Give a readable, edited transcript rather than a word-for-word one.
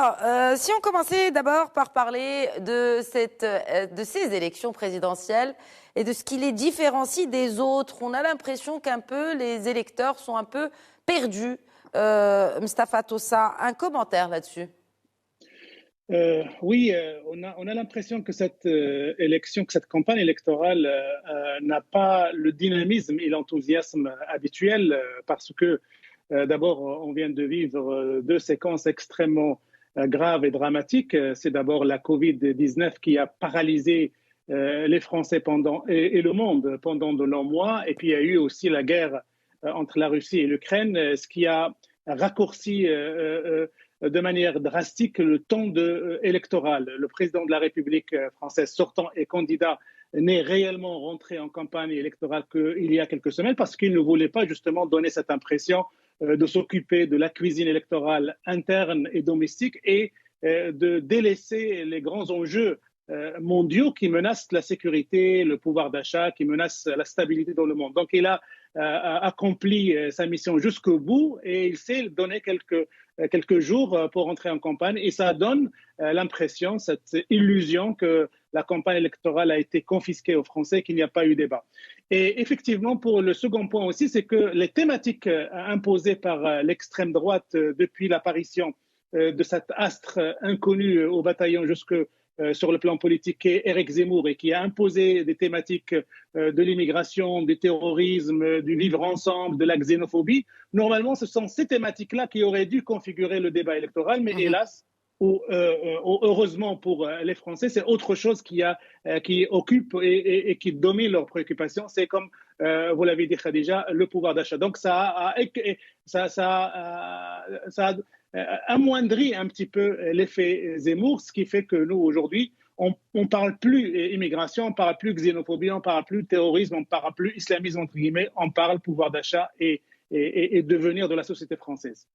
Alors, si on commençait d'abord par parler de ces élections présidentielles et de ce qui les différencie des autres, on a l'impression qu'un peu les électeurs sont un peu perdus. Mustapha Tossa, un commentaire là-dessus? Oui, on a l'impression que cette élection, que cette campagne électorale n'a pas le dynamisme et l'enthousiasme habituels parce que d'abord, on vient de vivre deux séquences extrêmement graves et dramatiques. C'est d'abord la Covid-19 qui a paralysé les Français et le monde pendant de longs mois. Et puis, il y a eu aussi la guerre entre la Russie et l'Ukraine, ce qui a raccourci de manière drastique le temps électoral. Le président de la République française sortant et candidat n'est réellement rentré en campagne électorale qu'il y a quelques semaines parce qu'il ne voulait pas justement donner cette impression de s'occuper de la cuisine électorale interne et domestique et de délaisser les grands enjeux mondiaux qui menacent la sécurité, le pouvoir d'achat, qui menacent la stabilité dans le monde. Donc il a accompli sa mission jusqu'au bout et il s'est donné quelques jours pour entrer en campagne et ça donne l'impression, cette illusion que la campagne électorale a été confisquée aux Français, qu'il n'y a pas eu débat. Et effectivement, pour le second point aussi, c'est que les thématiques imposées par l'extrême droite depuis l'apparition de cet astre inconnu au bataillon jusque sur le plan politique qu'est Éric Zemmour et qui a imposé des thématiques de l'immigration, du terrorisme, du vivre ensemble, de la xénophobie. Normalement, ce sont ces thématiques-là qui auraient dû configurer le débat électoral, mais hélas, ou heureusement pour les Français, c'est autre chose qui occupe et qui domine leurs préoccupations. C'est comme vous l'avez dit Khadija, le pouvoir d'achat. Donc ça a amoindri un petit peu l'effet Zemmour, ce qui fait que nous aujourd'hui, on ne parle plus immigration, on ne parle plus xénophobie, on ne parle plus terrorisme, on ne parle plus islamisme entre guillemets, on parle pouvoir d'achat et devenir de la société française.